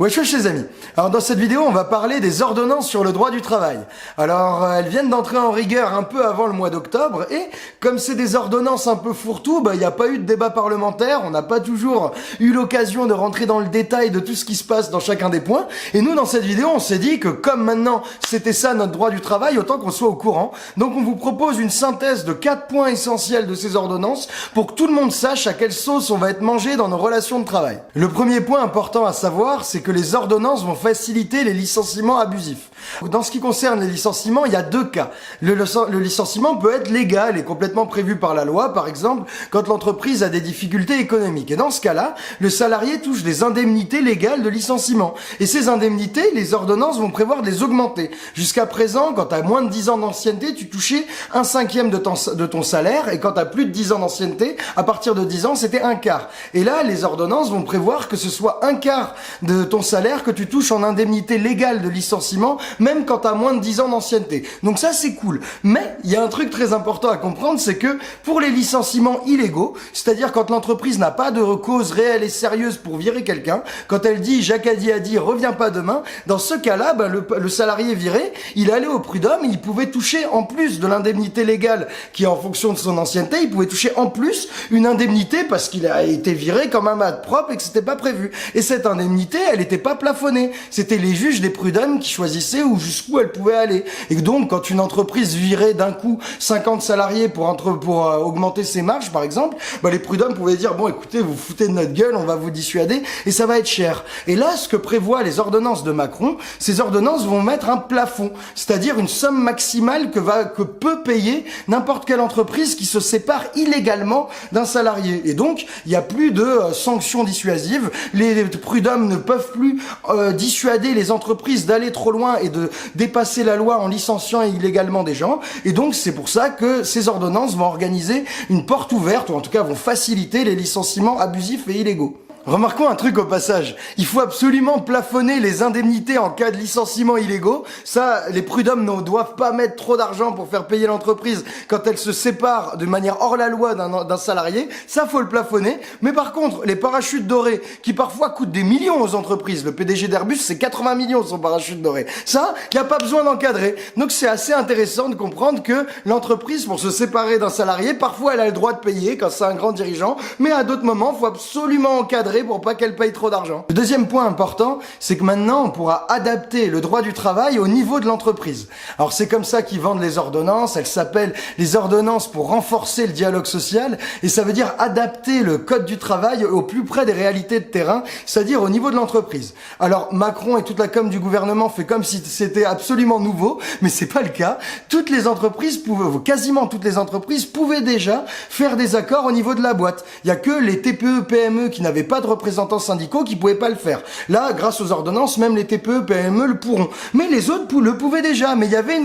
Wesh les amis. Alors dans cette vidéo, on va parler des ordonnances sur le droit du travail. Alors elles viennent d'entrer en rigueur un peu avant le mois d'octobre et comme c'est des ordonnances un peu fourre-tout, il n'y a pas eu de débat parlementaire, on n'a pas toujours eu l'occasion de rentrer dans le détail de tout ce qui se passe dans chacun des points. Et nous dans cette vidéo, on s'est dit que comme maintenant c'était ça notre droit du travail, autant qu'on soit au courant. Donc on vous propose une synthèse de 4 points essentiels de ces ordonnances pour que tout le monde sache à quelle sauce on va être mangé dans nos relations de travail. Le premier point important à savoir, c'est que les ordonnances vont faciliter les licenciements abusifs. Dans ce qui concerne les licenciements, il y a deux cas. Le licenciement peut être légal et complètement prévu par la loi, par exemple, quand l'entreprise a des difficultés économiques. Et dans ce cas-là, le salarié touche des indemnités légales de licenciement. Et ces indemnités, les ordonnances vont prévoir de les augmenter. Jusqu'à présent, quand tu as moins de 10 ans d'ancienneté, tu touchais 1/5 de ton salaire, et quand tu as plus de 10 ans d'ancienneté, à partir de 10 ans, c'était 1/4. Et là, les ordonnances vont prévoir que ce soit 1/4 de ton salaire que tu touches en indemnité légale de licenciement, même quand tu as moins de 10 ans d'ancienneté. Donc ça, c'est cool. Mais il y a un truc très important à comprendre, c'est que pour les licenciements illégaux, c'est-à-dire quand l'entreprise n'a pas de cause réelle et sérieuse pour virer quelqu'un, quand elle dit Jacques a dit, reviens pas demain, dans ce cas-là, le salarié viré, il allait au prud'homme, il pouvait toucher en plus de l'indemnité légale qui est en fonction de son ancienneté, il pouvait toucher en plus une indemnité parce qu'il a été viré comme un malade propre et que c'était pas prévu. Et cette indemnité, elle était pas plafonnée. C'était les juges des prud'hommes qui choisissaient jusqu'où elle pouvait aller. Et donc, quand une entreprise virait d'un coup 50 salariés pour augmenter ses marges, par exemple, les prud'hommes pouvaient dire, bon, écoutez, vous foutez de notre gueule, on va vous dissuader, et ça va être cher. Et là, ce que prévoient les ordonnances de Macron, ces ordonnances vont mettre un plafond, c'est-à-dire une somme maximale que peut payer n'importe quelle entreprise qui se sépare illégalement d'un salarié. Et donc, il n'y a plus de sanctions dissuasives, les prud'hommes ne peuvent plus dissuader les entreprises d'aller trop loin et de dépasser la loi en licenciant illégalement des gens. Et donc c'est pour ça que ces ordonnances vont organiser une porte ouverte, ou en tout cas vont faciliter les licenciements abusifs et illégaux. Remarquons un truc au passage, il faut absolument plafonner les indemnités en cas de licenciements illégaux. Ça, les prud'hommes ne doivent pas mettre trop d'argent pour faire payer l'entreprise quand elle se sépare de manière hors la loi d'un salarié. Ça, faut le plafonner. Mais par contre, les parachutes dorés, qui parfois coûtent des millions aux entreprises, le PDG d'Airbus, c'est 80 millions son parachute doré. Ça, il n'y a pas besoin d'encadrer. Donc c'est assez intéressant de comprendre que l'entreprise, pour se séparer d'un salarié, parfois elle a le droit de payer quand c'est un grand dirigeant, mais à d'autres moments, il faut absolument encadrer pour pas qu'elle paye trop d'argent. Le deuxième point important, c'est que maintenant on pourra adapter le droit du travail au niveau de l'entreprise. Alors c'est comme ça qu'ils vendent les ordonnances, elles s'appellent les ordonnances pour renforcer le dialogue social, et ça veut dire adapter le code du travail au plus près des réalités de terrain, c'est-à-dire au niveau de l'entreprise. Alors Macron et toute la com du gouvernement fait comme si c'était absolument nouveau, mais c'est pas le cas. Toutes les entreprises quasiment toutes les entreprises pouvaient déjà faire des accords au niveau de la boîte. Il y a que les TPE, PME qui n'avaient pas de représentants syndicaux qui pouvaient pas le faire. Là, grâce aux ordonnances, même les TPE, PME le pourront. Mais les autres le pouvaient déjà. Mais il y avait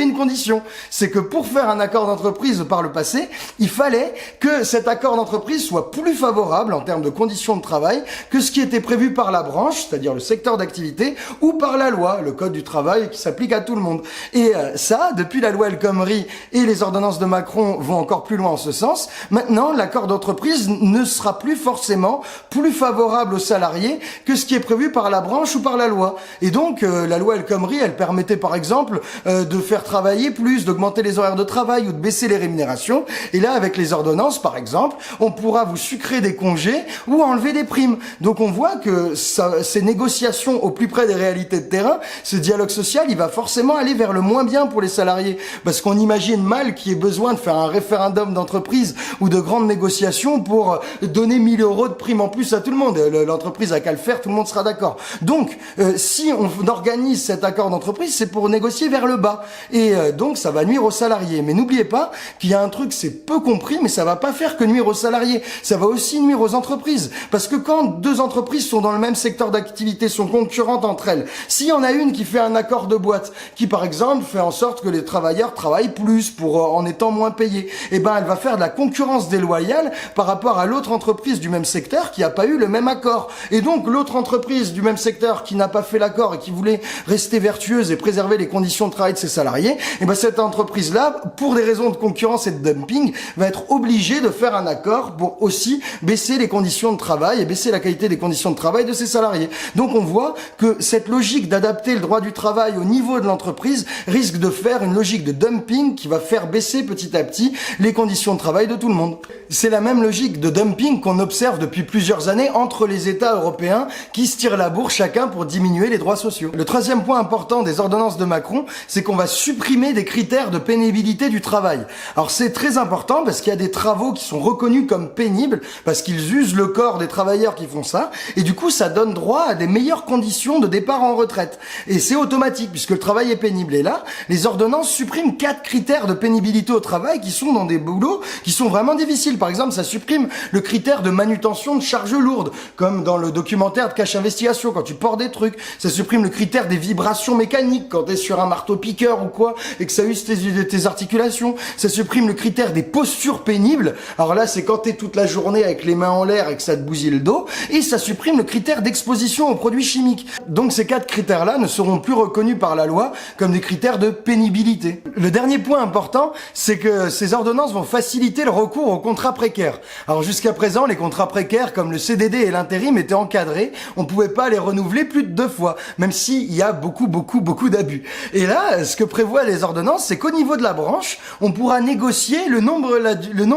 une condition. C'est que pour faire un accord d'entreprise par le passé, il fallait que cet accord d'entreprise soit plus favorable en termes de conditions de travail que ce qui était prévu par la branche, c'est-à-dire le secteur d'activité, ou par la loi, le code du travail qui s'applique à tout le monde. Et ça, depuis la loi El Khomri et les ordonnances de Macron vont encore plus loin en ce sens. Maintenant, l'accord d'entreprise ne sera plus forcément plus favorable aux salariés que ce qui est prévu par la branche ou par la loi. Et donc, la loi El Khomri, elle permettait par exemple de faire travailler plus, d'augmenter les horaires de travail ou de baisser les rémunérations. Et là, avec les ordonnances, par exemple, on pourra vous sucrer des congés ou enlever des primes. Donc on voit que ces négociations au plus près des réalités de terrain, ce dialogue social, il va forcément aller vers le moins bien pour les salariés. Parce qu'on imagine mal qu'il y ait besoin de faire un référendum d'entreprise ou de grandes négociations pour donner 1000 € de prime en plus à tout le monde. L'entreprise a qu'à le faire, tout le monde sera d'accord. Donc, si on organise cet accord d'entreprise, c'est pour négocier vers le bas. Et donc, ça va nuire aux salariés. Mais n'oubliez pas qu'il y a un truc, c'est peu compris, mais ça va pas faire que nuire aux salariés. Ça va aussi nuire aux entreprises. Parce que quand deux entreprises sont dans le même secteur d'activité, sont concurrentes entre elles, s'il y en a une qui fait un accord de boîte, qui par exemple fait en sorte que les travailleurs travaillent plus en étant moins payés, eh ben, elle va faire de la concurrence déloyale par rapport à l'autre entreprise du même secteur qui a pas eu le même accord. Et donc l'autre entreprise du même secteur qui n'a pas fait l'accord et qui voulait rester vertueuse et préserver les conditions de travail de ses salariés, et ben cette entreprise-là, pour des raisons de concurrence et de dumping, va être obligée de faire un accord pour aussi baisser les conditions de travail et baisser la qualité des conditions de travail de ses salariés. Donc on voit que cette logique d'adapter le droit du travail au niveau de l'entreprise risque de faire une logique de dumping qui va faire baisser petit à petit les conditions de travail de tout le monde. C'est la même logique de dumping qu'on observe depuis plusieurs années entre les États européens qui se tirent la bourre chacun pour diminuer les droits sociaux. Le troisième point important des ordonnances de Macron, c'est qu'on va supprimer des critères de pénibilité du travail. Alors c'est très important parce qu'il y a des travaux qui sont reconnus comme pénibles parce qu'ils usent le corps des travailleurs qui font ça et du coup ça donne droit à des meilleures conditions de départ en retraite. Et c'est automatique puisque le travail est pénible. Et là, les ordonnances suppriment 4 critères de pénibilité au travail qui sont dans des boulots qui sont vraiment difficiles. Par exemple, ça supprime le critère de manutention de charges lourdes, comme dans le documentaire de Cache Investigation, quand tu portes des trucs. Ça supprime le critère des vibrations mécaniques, quand t'es sur un marteau-piqueur ou quoi, et que ça use tes articulations. Ça supprime le critère des postures pénibles. Alors là, c'est quand t'es toute la journée avec les mains en l'air et que ça te bousille le dos. Et ça supprime le critère d'exposition aux produits chimiques. Donc ces 4 critères-là ne seront plus reconnus par la loi comme des critères de pénibilité. Le dernier point important, c'est que ces ordonnances vont faciliter le recours aux contrats précaires. Alors jusqu'à présent, les contrats précaires comme le CDD et l'intérim étaient encadrés. On pouvait pas les renouveler plus de 2 fois, même s'il y a beaucoup d'abus. Et là, ce que prévoient les ordonnances, c'est qu'au niveau de la branche, on pourra négocier le nombre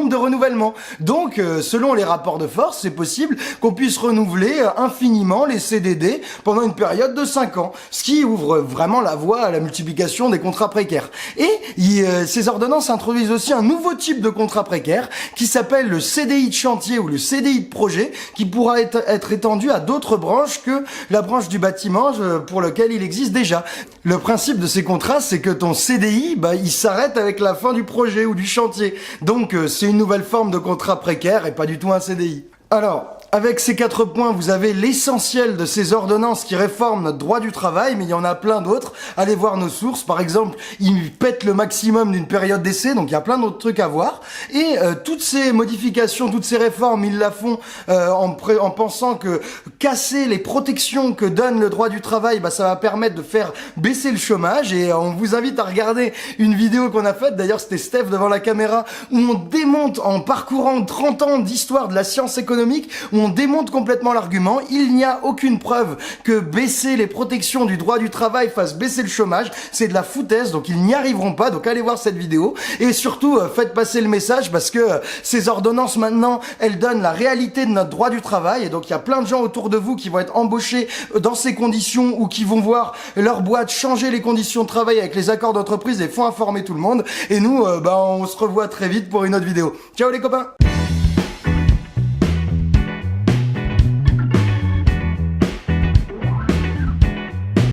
de renouvellements. Donc, selon les rapports de force, c'est possible qu'on puisse renouveler infiniment les CDD pendant une période de 5 ans, ce qui ouvre vraiment la voie à la multiplication des contrats précaires. Et ces ordonnances introduisent aussi un nouveau type de contrat précaire qui s'appelle le CDI de chantier ou le CDI de projet, qui pourra être étendu à d'autres branches que la branche du bâtiment pour lequel il existe déjà. Le principe de ces contrats, c'est que ton CDI, il s'arrête avec la fin du projet ou du chantier. Donc c'est une nouvelle forme de contrat précaire et pas du tout un CDI. Alors, avec ces 4 points, vous avez l'essentiel de ces ordonnances qui réforment notre droit du travail, mais il y en a plein d'autres. Allez voir nos sources. Par exemple, ils pètent le maximum d'une période d'essai, donc il y a plein d'autres trucs à voir. Et toutes ces modifications, toutes ces réformes, ils la font en pensant que casser les protections que donne le droit du travail, ça va permettre de faire baisser le chômage. Et on vous invite à regarder une vidéo qu'on a faite, d'ailleurs c'était Steph devant la caméra, où on démonte en parcourant 30 ans d'histoire de la science économique, où on démonte complètement l'argument. Il n'y a aucune preuve que baisser les protections du droit du travail fasse baisser le chômage. C'est de la foutaise, donc ils n'y arriveront pas. Donc allez voir cette vidéo. Et surtout, faites passer le message parce que ces ordonnances maintenant, elles donnent la réalité de notre droit du travail. Et donc il y a plein de gens autour de vous qui vont être embauchés dans ces conditions ou qui vont voir leur boîte changer les conditions de travail avec les accords d'entreprise et faut informer tout le monde. Et nous, on se revoit très vite pour une autre vidéo. Ciao les copains!